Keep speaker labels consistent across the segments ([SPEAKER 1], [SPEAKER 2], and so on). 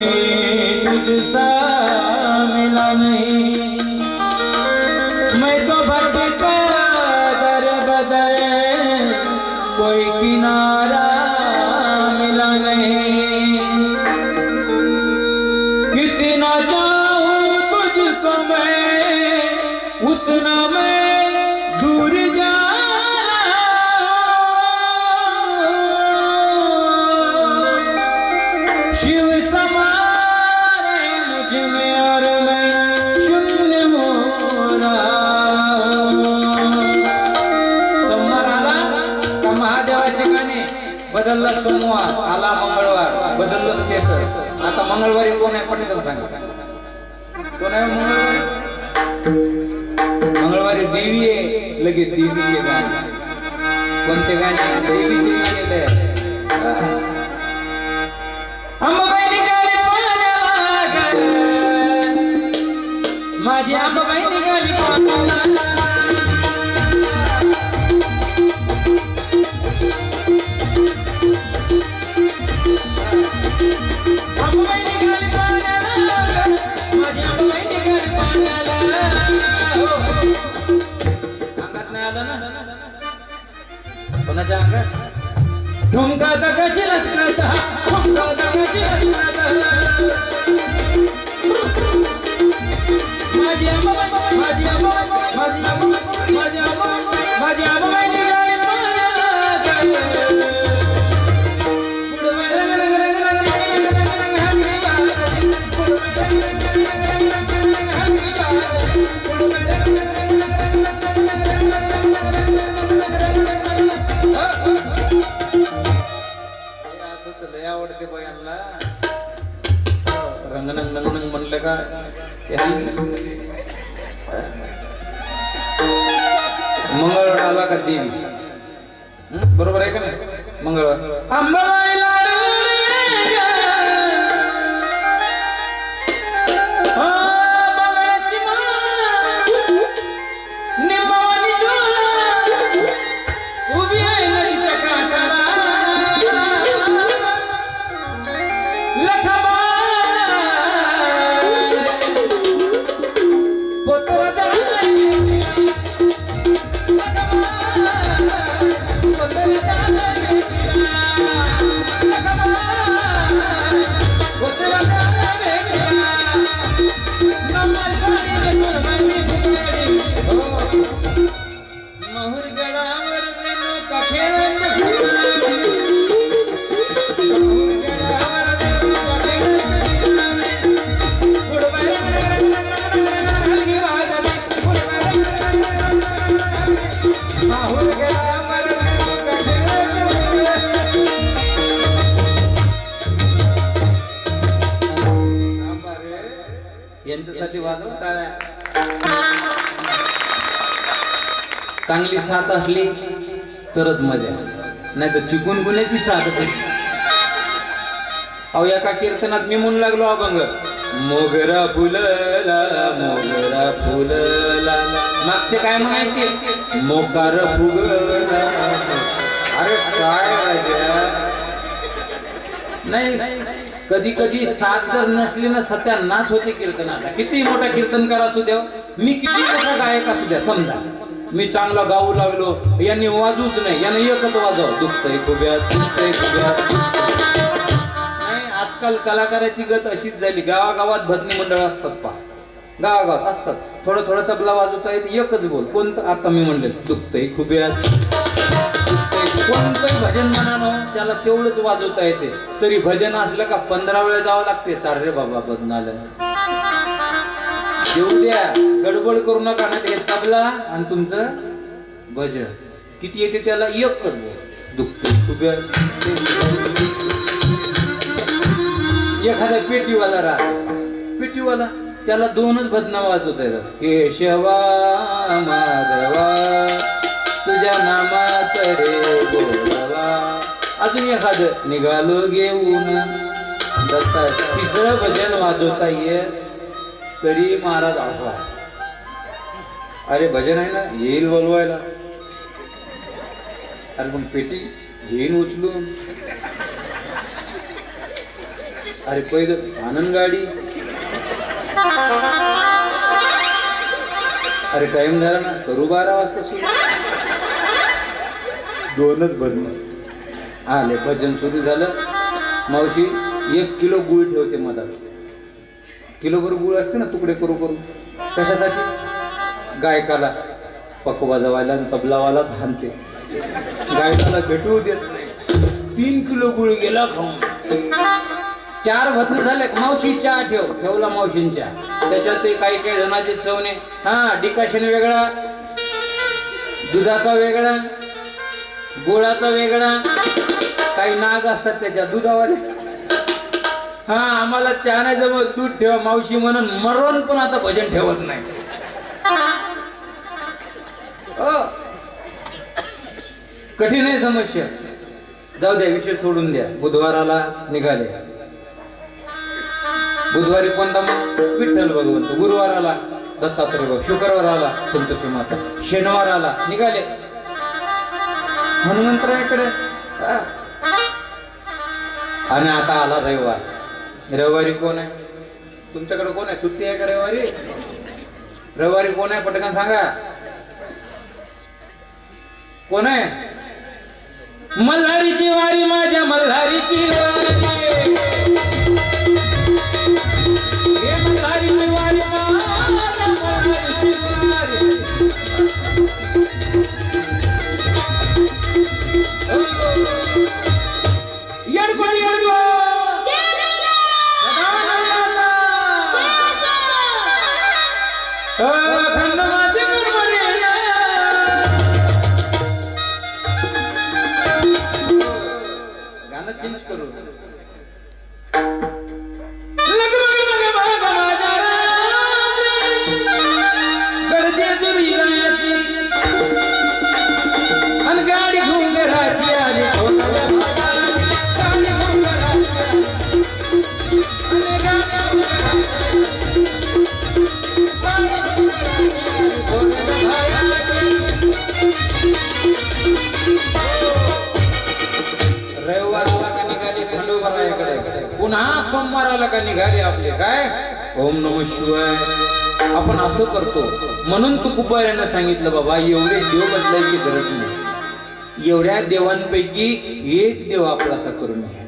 [SPEAKER 1] तुझसा मिला नहीं, मैं तो भटका दर बदर, कोई किनारा मिला नहीं। कितना चाहूं तुझको मैं, उतना मैं दूर जा शिव समारे मुझ में और मैं शून्य हो रहा। सोमवार आला का महादेवाचे गाणे बदलला, सोमवार आला मंगळवार बदललं स्टेटस। आता मंगळवारी कोण आहे पटकन सांगा, कोण आहे मंगळवारी? मंगळवारी देवी आहे, लगेच देवीचे गाणे। कोणते गाणे? देवीचे गाणे। अंबाबाई निघाली पाण्याला, माझी अंबाबाई निघाली पाण्याला। अंबाबाई निघाली पाण्याला, माझी अंबाबाई निघाली पाण्याला। अंगात नाही आलं ना कोणाच्या अंगात? ठुमका कशी लागता, ठुमका कशी लागता। माझी अंबाबाई, माझी अंबाबाई, माझी अंबाबाई, माझी अंबाबाई, माझी अंबाबाई निघाली पाण्याला। आवडते बायांना रंगनंग नंगनंग म्हणलं का मंगळवार आला का देवी, बरोबर आहे का नाही? मंगळवार अंबाबाई यांच्यासाठी वाजव टाळ्या। चांगली साथ असली तरच मजा, नाही तर चिकून गुन्ह्याची साथ असली। अहो एका कीर्तनात मी म्हणू लागलो अभंग, मोगरा फुलला मोगरा फुलला, मागचे काय म्हणायचे? मोकार फुगला। अरे काय नाही, कधी कधी साथ जर नसली ना सत्यानाश होते कीर्तनाला। किती मोठा कीर्तनकार असू द्या, मी किती मोठा गायक असू द्या, समजा मी चांगला गाऊ लागलो, यांनी वाजूच नाही, याने एकच वाजव, दुखतंय खुब्यात, दुखतंय खुब्यात। नाही, आजकाल कलाकाराची गत अशीच झाली। गावागावात भजनी मंडळ असतात, पहा गावागावात असतात, थोडं थोडं तबला वाजवता येते, एकच बोल कोणतं? आता मी म्हणले दुखतंय खुब्यात, कोणतंही भजन म्हणानं त्याला तेवढंच वाजवता येते। तरी भजन असलं का 15 वेळा जावं लागते, चार रे बाबा भजनाला येऊ द्या, गडबड करू नका ना। ते तबला आणि तुमचं भजन किती येते त्याला? एकच बोल, दुखतंय खुब्यात। एखादा पेटीवाला राहतो, पेटीवाला त्याला दोनच भजना वाजवता येतात, केशवा माधवा तुझ्या नामात रे बोलवा। अजून एखादं निघालो घेऊन दत्ता, तिसरं भजन वाजवता येत तरी महाराज असा, अरे भजन आहे ना, येईल बोलवायला। अरे पण पेटी घेईन उचलून, अरे पहिलं आनंद गाडी. अरे टाइम झाला ना, करू 12 वाजता सुरू. 2च भजन आले. भजन सुरू झालं. मावशी 1 किलो गुळ ठेवते मधात. किलोभर गुळ असते ना, तुकडे करू करू. कशासाठी? गायकाला पक्क वाजवायला आणि तबलावाला थांबते. गायकाला भेटू देत नाही. 3 किलो गुळ गेला खाऊन. 4 भजन झाले. मावशी चहा ठेवला मावशींच्या. त्याच्यात ते काही जणांचे चवणे. डिकाशन वेगळा, दुधाचा वेगळा, गोळाचा वेगळा. काही नाग असतात त्याच्या दुधावाले. आम्हाला चहा नाही जमत, दूध ठेवा मावशी म्हणून मरण पण आता भजन ठेवत नाही. कठीण आहे समस्या. जाऊ द्या, विषय सोडून द्या. बुधवाराला निघाले. बुधवारी कोणता मग? विठ्ठल भगवंत. गुरुवाराला दत्तात्रय बाबा. शुक्रवाराला संतोषी माता. शनिवाराला निघाले हनुमंतरायाकडे. आणि आता आला रविवार. रविवारी कोण आहे तुमच्याकडे? कोण आहे? सुट्टी आहे का रविवारी? रविवारी कोण आहे पटकन सांगा. कोण आहे? मल्हारीची वारी, माझ्या मल्हारीची वारी. मल्हारीची वारी, माझ्या मल्हारीची वारी. येडकोडी येडको अखंड माती गुरुमर्यादा. गाणं चेंज करू. गडदे दुर्याची आणि गाडी घुंगराची आली. रविवाराला का निघाली खंडोबारायाकडे. पुन्हा सोमवाराला का निघाले आपले काय? ओम नमः शिवाय. आपण असं करतो म्हणून तुकोबारायानं सांगितलं बाबा एवढे देव बदलायची गरज नाही. एवढ्या देवांपैकी एक देव आपलासा करून घ्या.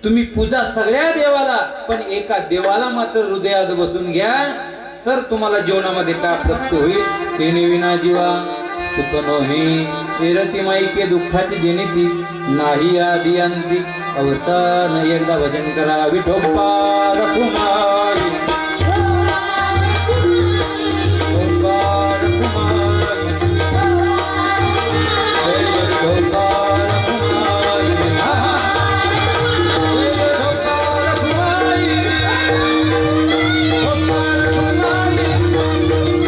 [SPEAKER 1] तुम्ही पूजा सगळ्या देवाला, पण एका देवाला मात्र हृदयात बसून घ्या. तर तुम्हाला जीवनामध्ये काय प्राप्त होईल? तेने विना जीवा सुख नोही. विरती माईके दुःखाची जनिती नाही आदी अंती अवसान. एकदा भजन करा. विठोबा रखुमाई, विठोबा रखुमाई, विठोबा रखुमाई, विठोबा रखुमाई, विठोबा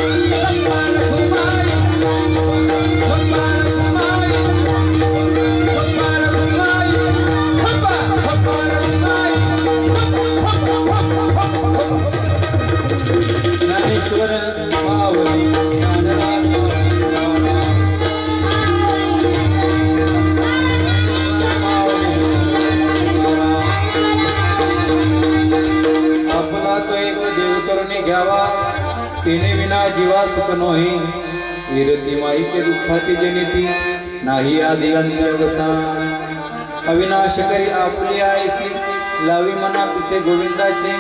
[SPEAKER 1] तेने विना जीवा सुख नोही. विरती माईके दुःखाची जनिती नाही आदी अंती अवसान. अविनाश करी आपुली आयसी लावी मना पिसे गोविंदाचे.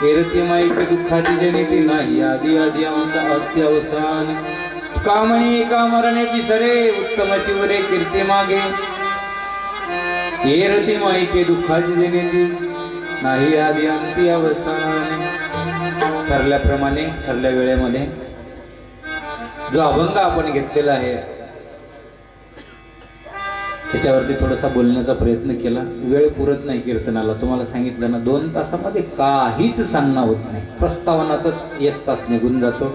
[SPEAKER 1] विरती माईके दुःखाची जनिती नाही आदी आदी अंती अवसान. कामणी एका मरण्याची सरे उत्तमची वरे कीर्ती मागे. विरती माईके दुःखाची जनिती नाही आदी अंती अवसान. ठरल्याप्रमाणे ठरल्या वेळेमध्ये जो अभंग आपण घेतलेला आहे त्याच्यावरती थोडासा बोलण्याचा प्रयत्न केला. वेळ पुरत नाही कीर्तनाला. तुम्हाला सांगितलं ना 2 तासामध्ये काहीच सांगणं होत नाही. प्रस्तावनातच 1 तास निघून जातो.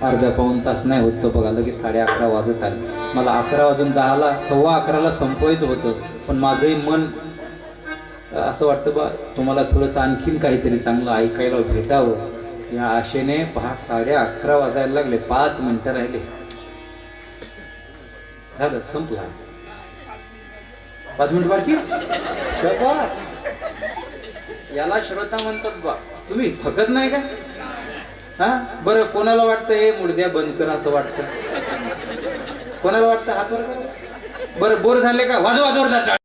[SPEAKER 1] अर्धा पाऊण तास नाही होत. तो बघा लगेच 11:30 वाजत आले. मला 11 वाजून 10ला 11:15 संपवायचं होतं, पण माझंही मन असं वाटतं बा तुम्हाला थोडंसं आणखीन काहीतरी चांगलं ऐकायला भेटावं या आशेने. 11:30 वाजायला लागले. 5 मिनिटं राहिले. झालं, संपला. 5 मिनिट बाकी. याला श्रोता म्हणतात बा. तुम्ही थकत नाही का? हा बरं, कोणाला वाटतं हे मुडद्या बंद कर असं वाटतं? कोणाला वाटतं हात वर करा. बरं, बोर झाले का? वाजवा जोरदार.